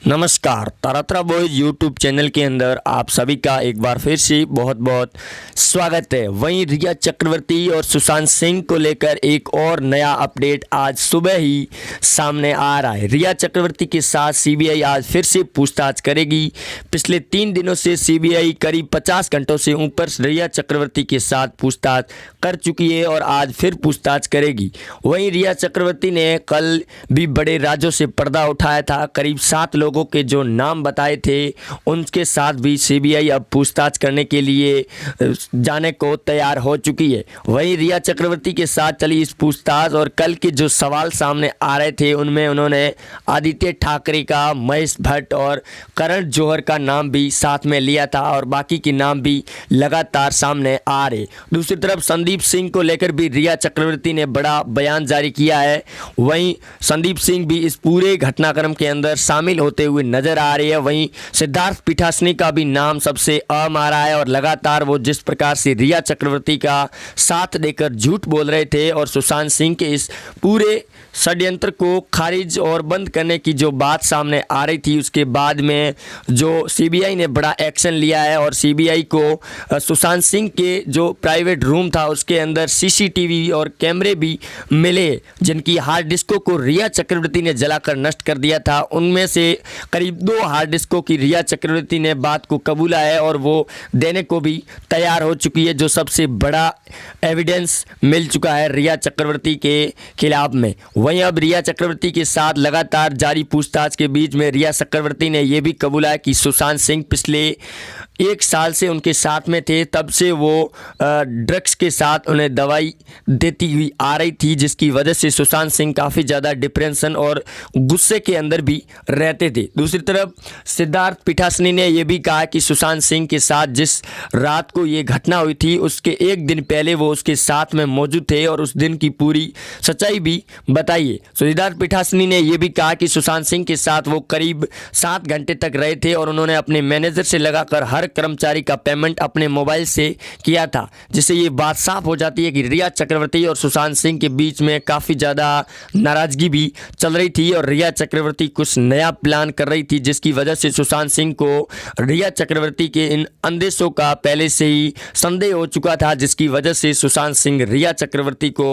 नमस्कार, तारात्रा boys YouTube channel के अंदर आप सभी का एक बार फिर से बहुत बहुत स्वागत है। वहीं रिया चक्रवर्ती और सुशांत सिंह को लेकर एक और नया अपडेट आज सुबह ही सामने आ रहा है। रिया चक्रवर्ती के साथ सीबीआई आज फिर से पूछताछ करेगी। पिछले 3 दिनों से सीबीआई करीब 50 घंटों से ऊपर रिया चक्रवर्ती के साथ पूछताछ कर चुकी है और आज फिर पूछताछ करेगी। वहीं रिया चक्रवर्ती ने कल भी बड़े राजों से पर्दा उठाया था। करीब 7 लोगों के जो नाम बताए थे उनके साथ भी सीबीआई अब पूछताछ करने के लिए जाने को तैयार हो चुकी है। वहीं रिया चक्रवर्ती के साथ चली इस पूछताछ और कल के जो सवाल सामने आ रहे थे उनमें उन्होंने आदित्य ठाकरे का, महेश भट्ट और करण जौहर का नाम भी साथ में लिया था और बाकी के नाम भी लगातार सामने आ रहे। दूसरी तरफ संदीप सिंह को लेकर भी रिया चक्रवर्ती ने बड़ा बयान जारी किया है। वहीं संदीप सिंह भी इस पूरे घटनाक्रम के अंदर शामिल होते हुए नजर आ रही है। वहीं सिद्धार्थ पीठासीनी का भी नाम सबसे अहम आ रहा है और लगातार वो जिस प्रकार से रिया चक्रवर्ती का साथ देकर झूठ बोल रहे थे और सुशांत सिंह के इस पूरे षड्यंत्र को खारिज और बंद करने की जो बात सामने आ रही थी, उसके बाद में जो सीबीआई ने बड़ा एक्शन लिया है और सीबीआई को सुशांत सिंह के जो प्राइवेट रूम था उसके अंदर सीसीटीवी और कैमरे भी मिले, जिनकी हार्ड डिस्कों को रिया चक्रवर्ती ने जलाकर नष्ट कर दिया था। उनमें से करीब 2 हार्ड डिस्कों की रिया चक्रवर्ती ने बात को कबूला है और वो देने को भी तैयार हो चुकी है, जो सबसे बड़ा एविडेंस मिल चुका है रिया चक्रवर्ती के खिलाफ में। वहीं अब रिया चक्रवर्ती के साथ लगातार जारी पूछताछ के बीच में रिया चक्रवर्ती ने यह भी कबूला है कि सुशांत सिंह पिछले 1 साल से उनके साथ में थे। तब से वो ड्रग्स के साथ उन्हें दवाई देती हुई आ रही थी, जिसकी वजह से सुशांत सिंह काफ़ी ज़्यादा डिप्रेशन और गुस्से के अंदर भी रहते थे। दूसरी तरफ सिद्धार्थ पीठासीनी ने यह भी कहा कि सुशांत सिंह के साथ जिस रात को ये घटना हुई थी उसके 1 दिन पहले वो उसके साथ में मौजूद थे और उस दिन की पूरी सच्चाई भी बताई है। सिद्धार्थ पीठासीनी ने यह भी कहा कि सुशांत सिंह के साथ वो करीब 7 घंटे तक रहे थे और उन्होंने अपने मैनेजर से लगाकर हर कर्मचारी का पेमेंट अपने मोबाइल से किया था, जिससे ये बात साफ हो जाती है कि रिया चक्रवर्ती और सुशांत सिंह के बीच में काफ़ी ज़्यादा नाराज़गी भी चल रही थी और रिया चक्रवर्ती कुछ नया प्लान कर रही थी, जिसकी वजह से सुशांत सिंह को रिया चक्रवर्ती के इन अंदेशों का पहले से ही संदेह हो चुका था, जिसकी वजह से सुशांत सिंह रिया चक्रवर्ती को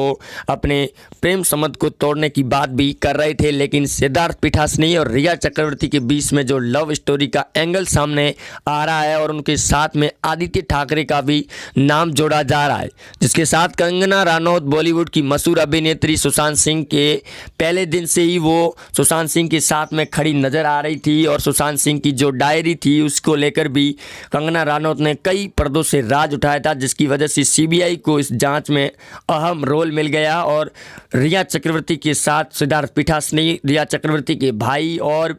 अपने प्रेम संबंध को तोड़ने की बात भी कर रहे थे। लेकिन सिद्धार्थ पीठासीनी और रिया चक्रवर्ती के बीच में जो लव स्टोरी का एंगल सामने आ रहा है और उनके साथ में आदित्य ठाकरे का भी नाम जोड़ा जा रहा है, जिसके साथ कंगना रनौत बॉलीवुड की मशहूर अभिनेत्री सुशांत सिंह के पहले दिन से ही वो सुशांत सिंह के साथ में खड़ी नजर आ रही थी और सुशांत सिंह की जो डायरी थी उसको लेकर भी कंगना रनौत ने कई पर्दों से राज उठाया था, जिसकी वजह से सीबीआई को इस जांच में अहम रोल मिल गया और रिया चक्रवर्ती के साथ सिद्धार्थ पीठासीनी, रिया चक्रवर्ती के भाई और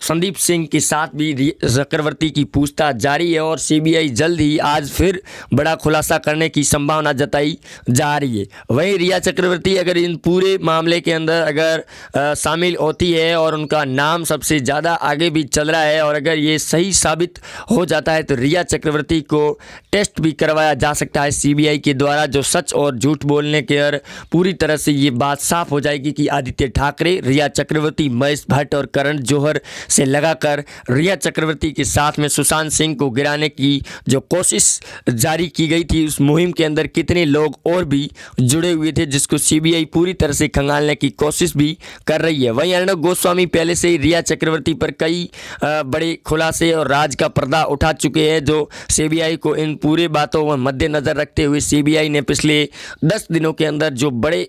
संदीप सिंह के साथ भी चक्रवर्ती की पूछताछ जारी है और सीबीआई जल्द ही आज फिर बड़ा खुलासा करने की संभावना जताई जा रही है। वहीं रिया चक्रवर्ती अगर इन पूरे मामले के अंदर अगर शामिल होती है और उनका नाम सबसे ज़्यादा आगे भी चल रहा है और अगर ये सही साबित हो जाता है तो रिया चक्रवर्ती को टेस्ट भी करवाया जा सकता है सीबीआई के द्वारा, जो सच और झूठ बोलने के और पूरी तरह से ये बात साफ हो जाएगी कि आदित्य ठाकरे, रिया चक्रवर्ती, महेश भट्ट और करण जौहर से लगाकर रिया चक्रवर्ती के साथ में सुशांत सिंह को गिराने की जो कोशिश जारी की गई थी उस मुहिम के अंदर कितने लोग और भी जुड़े हुए थे, जिसको सीबीआई पूरी तरह से खंगालने की कोशिश भी कर रही है। वहीं अर्णब गोस्वामी पहले से ही रिया चक्रवर्ती पर कई बड़े खुलासे और राज का पर्दा उठा चुके हैं, जो सीबीआई को इन पूरे बातों को मद्देनजर रखते हुए सीबीआई ने पिछले 10 दिनों के अंदर जो बड़े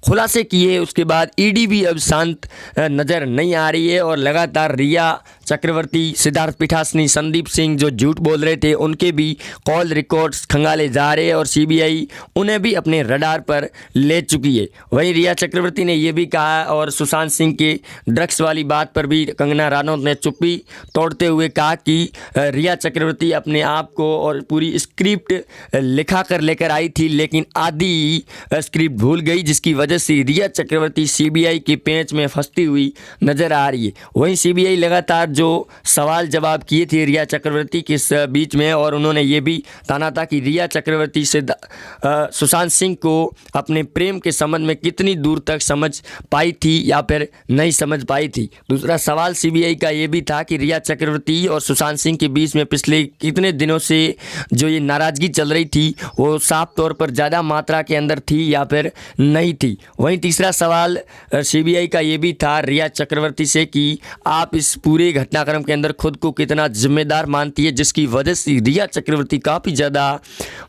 खुलासे किए उसके बाद ईडी भी अब शांत नज़र नहीं आ रही है और लगातार रिया चक्रवर्ती, सिद्धार्थ पीठासीनी, संदीप सिंह जो झूठ बोल रहे थे उनके भी कॉल रिकॉर्ड्स खंगाले जा रहे हैं और सीबीआई उन्हें भी अपने रडार पर ले चुकी है। वहीं रिया चक्रवर्ती ने यह भी कहा और सुशांत सिंह के ड्रग्स वाली बात पर भी कंगना रनौत ने चुप्पी तोड़ते हुए कहा कि रिया चक्रवर्ती अपने आप को और पूरी स्क्रिप्ट लिखा कर लेकर आई थी, लेकिन आधी स्क्रिप्ट भूल गई, जिसकी वजह से रिया चक्रवर्ती सीबीआई के पेंच में फंसती हुई नजर आ रही है। वहीं सीबीआई लगातार जो सवाल जवाब किए थे रिया चक्रवर्ती के बीच में, और उन्होंने ये भी ताना था कि रिया चक्रवर्ती से सुशांत सिंह को अपने प्रेम के संबंध में कितनी दूर तक समझ पाई थी या फिर नहीं समझ पाई थी। दूसरा सवाल सीबीआई का ये भी था कि रिया चक्रवर्ती और सुशांत सिंह के बीच में पिछले कितने दिनों से जो ये नाराज़गी चल रही थी वो साफ तौर पर ज़्यादा मात्रा के अंदर थी या फिर नहीं थी। वहीं तीसरा सवाल सीबीआई का ये भी था रिया चक्रवर्ती से कि आप इस पूरे घटनाक्रम के अंदर खुद को कितना जिम्मेदार मानती है, जिसकी वजह से रिया चक्रवर्ती काफ़ी ज़्यादा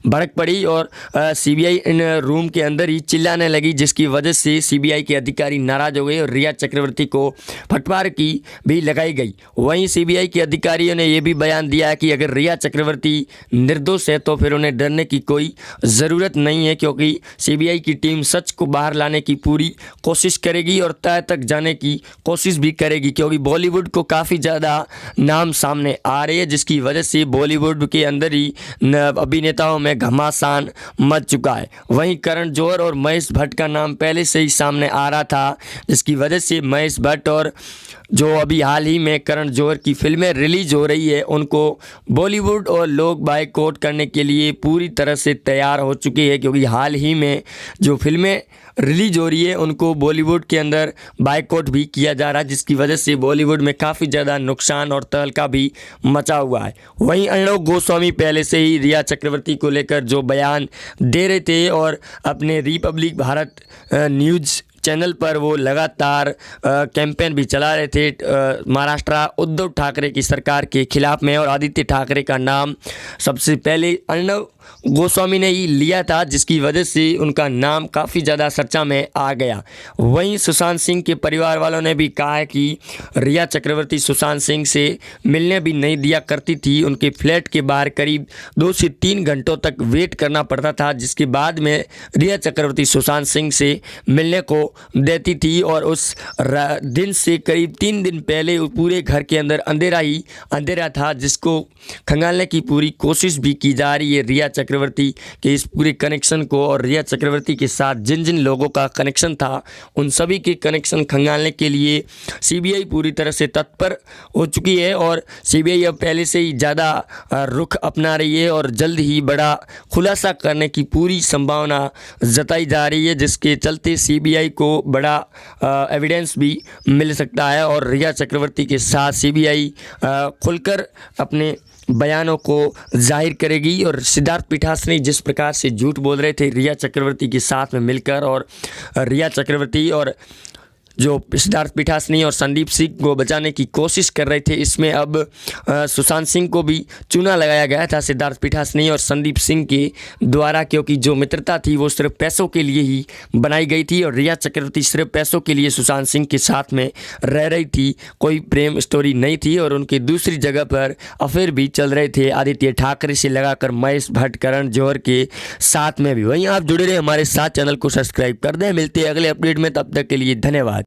भड़क पड़ी और सीबीआई इन रूम के अंदर ही चिल्लाने लगी, जिसकी वजह से सीबीआई के अधिकारी नाराज़ हो गए और रिया चक्रवर्ती को फटकार की भी लगाई गई। वहीं सीबीआई के अधिकारियों ने यह भी बयान दिया कि अगर रिया चक्रवर्ती निर्दोष है तो फिर उन्हें डरने की कोई ज़रूरत नहीं है, क्योंकि सीबीआई की टीम सच को बाहर लाने की पूरी कोशिश करेगी और तह तक जाने की कोशिश भी करेगी, क्योंकि बॉलीवुड को काफ़ी ज़्यादा नाम सामने आ रही है, जिसकी वजह से बॉलीवुड के अंदर ही अभिनेताओं में घमासान मच चुका है। वहीं करण जौहर और महेश भट्ट का नाम पहले से ही सामने आ रहा था, जिसकी वजह से महेश भट्ट और जो अभी हाल ही में करण जौहर की फिल्में रिलीज़ हो रही है उनको बॉलीवुड और लोग बायकॉट करने के लिए पूरी तरह से तैयार हो चुके हैं, क्योंकि हाल ही में जो फिल्में रिलीज़ हो रही है उनको बॉलीवुड के अंदर बायकॉट भी किया जा रहा है, जिसकी वजह से बॉलीवुड में काफ़ी ज़्यादा नुकसान और तहलका भी मचा हुआ है। वहीं अर्णव गोस्वामी पहले से ही रिया चक्रवर्ती को लेकर जो बयान दे रहे थे और अपने रिपब्लिक भारत न्यूज़ चैनल पर वो लगातार कैंपेन भी चला रहे थे महाराष्ट्र उद्धव ठाकरे की सरकार के खिलाफ में, और आदित्य ठाकरे का नाम सबसे पहले अर्णव गोस्वामी ने ही लिया था, जिसकी वजह से उनका नाम काफ़ी ज़्यादा चर्चा में आ गया। वहीं सुशांत सिंह के परिवार वालों ने भी कहा है कि रिया चक्रवर्ती सुशांत सिंह से मिलने भी नहीं दिया करती थी, उनके फ्लैट के बाहर करीब 2 से 3 घंटों तक वेट करना पड़ता था, जिसके बाद में रिया चक्रवर्ती सुशांत सिंह से मिलने को देती थी, और उस दिन से करीब 3 दिन पहले पूरे घर के अंदर अंधेरा ही अंधेरा था, जिसको खंगालने की पूरी कोशिश भी की जा रही है रिया चक्रवर्ती के इस पूरे कनेक्शन को, और रिया चक्रवर्ती के साथ जिन जिन लोगों का कनेक्शन था उन सभी के कनेक्शन खंगालने के लिए सीबीआई पूरी तरह से तत्पर हो चुकी है, और सीबीआई अब पहले से ही ज़्यादा रुख अपना रही है और जल्द ही बड़ा खुलासा करने की पूरी संभावना जताई जा रही है, जिसके चलते सीबीआई को बड़ा एविडेंस भी मिल सकता है और रिया चक्रवर्ती के साथ सीबीआई खुलकर अपने बयानों को जाहिर करेगी। और सिद्धार्थ पीठासनी जिस प्रकार से झूठ बोल रहे थे रिया चक्रवर्ती के साथ में मिलकर, और रिया चक्रवर्ती और जो सिद्धार्थ पीठासनी और संदीप सिंह को बचाने की कोशिश कर रहे थे, इसमें अब सुशांत सिंह को भी चूना लगाया गया था सिद्धार्थ पीठासनी और संदीप सिंह के द्वारा, क्योंकि जो मित्रता थी वो सिर्फ पैसों के लिए ही बनाई गई थी और रिया चक्रवर्ती सिर्फ पैसों के लिए सुशांत सिंह के साथ में रह रही थी, कोई प्रेम स्टोरी नहीं थी। और उनकी दूसरी जगह पर अफेयर भी चल रहे थे आदित्य ठाकरे से लगाकर महेश भट्ट करण जौहर के साथ में भी। वहीं आप जुड़े रहे हमारे साथ, चैनल को सब्सक्राइब कर दें। मिलते हैं अगले अपडेट में, तब तक के लिए धन्यवाद।